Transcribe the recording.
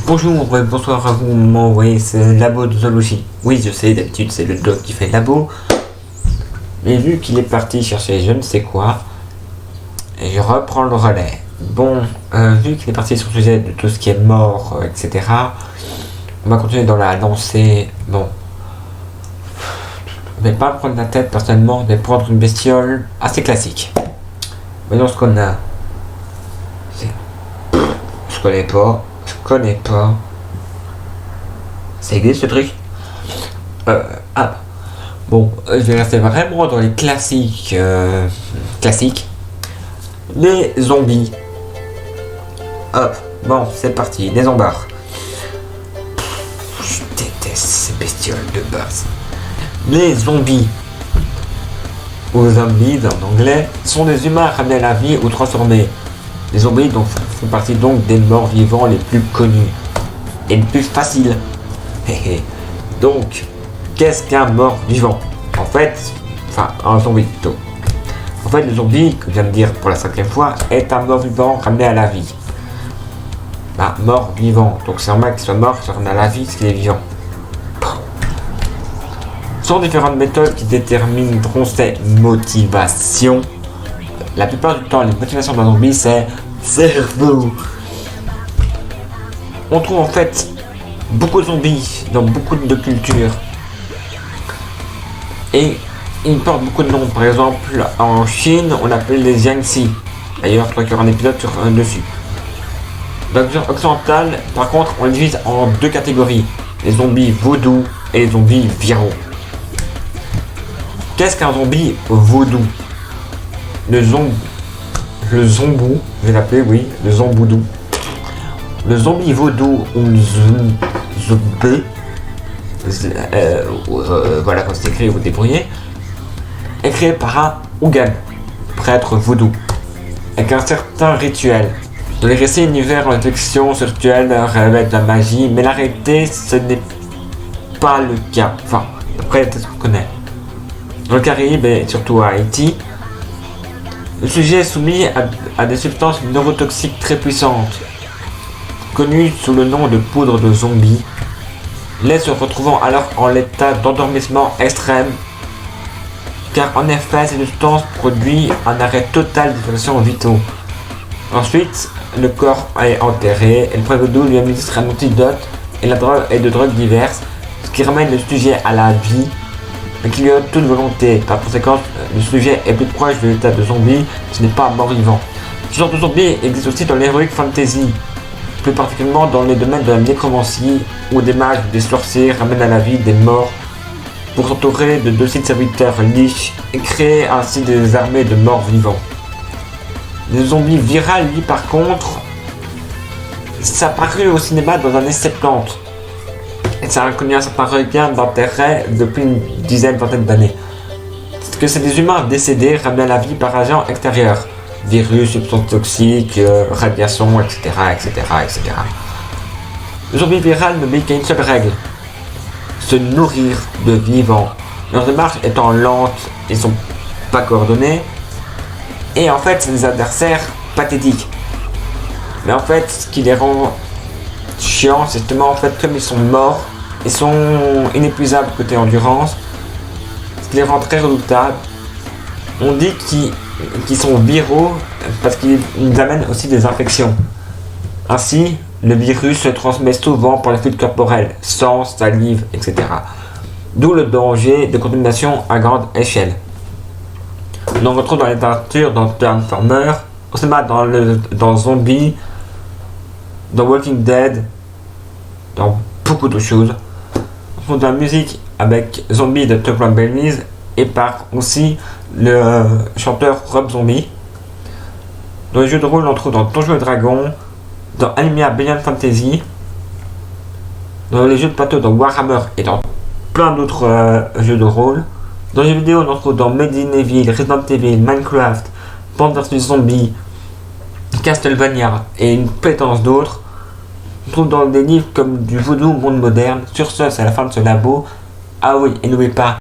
Bonjour, bonsoir à vous, m'envoyez ce labo de zoologie. Oui, je sais, d'habitude c'est le doc qui fait le labo. Mais vu qu'il est parti chercher je ne sais quoi, je reprends le relais. Bon, vu qu'il est parti sur le sujet de tout ce qui est mort, etc., on va continuer dans la lancée. Bon, je vais pas prendre la tête personnellement, je vais prendre une bestiole assez classique. Voyons ce qu'on a. Je connais pas. Ça existe ce truc? Bon, je vais rester vraiment dans les classiques. Les zombies. Hop, bon, c'est parti, les zombards. Je déteste ces bestioles de base. Les zombies, ou zombies en anglais, sont des humains ramenés à la vie ou transformés. Les zombies font partie donc des morts vivants les plus connus et les plus faciles. Donc, qu'est-ce qu'un mort vivant? En fait, un zombie plutôt. En fait, le zombie, que je viens de dire pour la 5e fois, est un mort vivant ramené à la vie. Mort vivant, donc c'est un mec qui soit mort, qui soit ramené à la vie, parce qu'il est vivant. Ce sont différentes méthodes qui détermineront ses motivations. La plupart du temps, les motivations d'un zombie, c'est cerveau. On trouve en fait beaucoup de zombies dans beaucoup de cultures. Et ils portent beaucoup de noms. Par exemple, en Chine, on appelle les Jiangxi. D'ailleurs, je crois qu'il y aura un épisode dessus. Dans la culture occidentale, par contre, on les divise en deux catégories. Les zombies vaudous et les zombies viraux. Qu'est-ce qu'un zombie vaudou? Le zombou, je vais l'appeler, oui, le zomboudou. Le zombie vaudou ou zombie, voilà quand c'est écrit, vous débrouillez, est créé par un Ougan, prêtre vaudou, avec un certain rituel. Dans les récits univers, l'infection, ce rituel révèle de la magie, mais la réalité, ce n'est pas le cas. Enfin, après, c'est ce qu'on connaît. Dans le Caraïbe et surtout à Haïti, le sujet est soumis à des substances neurotoxiques très puissantes, connues sous le nom de poudre de zombie, les se retrouvant alors en état d'endormissement extrême, car en effet ces substances produisent un arrêt total des fonctions vitaux. Ensuite, le corps est enterré et le prêtre vaudou lui administre un antidote et de drogues diverses, ce qui ramène le sujet à la vie, mais qui lui donne toute volonté. Par conséquent, le sujet est plus proche de l'état de zombie, ce n'est pas un mort vivant. Ce genre de zombie existe aussi dans l'heroic fantasy, plus particulièrement dans les domaines de la nécromancie, où des mages ou des sorciers ramènent à la vie des morts pour s'entourer de dociles serviteurs liches et créer ainsi des armées de morts vivants. Les zombies virales, lui par contre, ça a paru au cinéma dans les années 70. Et ça a connu un certain regain d'intérêt depuis une vingtaine d'années. Parce que c'est des humains décédés ramenés à la vie par agents extérieurs. Virus, substances toxiques, radiation, etc., etc., etc. Le zombie viral n'obéit qu'à une seule règle: se nourrir de vivants. Leur démarche étant lente, ils sont pas coordonnés. Et en fait, c'est des adversaires pathétiques. Mais en fait, ce qui les rend chiants, c'est justement en fait comme ils sont morts, ils sont inépuisables côté endurance, ce qui les rend très redoutables. On dit qu'ils sont viraux parce qu'ils amènent aussi des infections. Ainsi, le virus se transmet souvent par les fluides corporels, sang, salive, etc. D'où le danger de contamination à grande échelle. On en retrouve dans la littérature, dans Transformers, au cinéma, dans Zombie, dans Walking Dead, dans beaucoup de choses. On trouve dans la musique avec Zombie de Tupac Bellies et par aussi le chanteur Rob Zombie. Dans les jeux de rôle, on trouve dans Donjons et Dragons, dans Animia Beyond Fantasy, dans les jeux de plateau, dans Warhammer et dans plein d'autres jeux de rôle. Dans les jeux vidéo, on en trouve dans Medieval Evil, Resident Evil, Minecraft, Plants vs Zombies, Castlevania et une pétence d'autres. On trouve dans des livres comme du Voodoo Monde Moderne. Sur ce, c'est la fin de ce labo. Ah oui, et n'oubliez pas,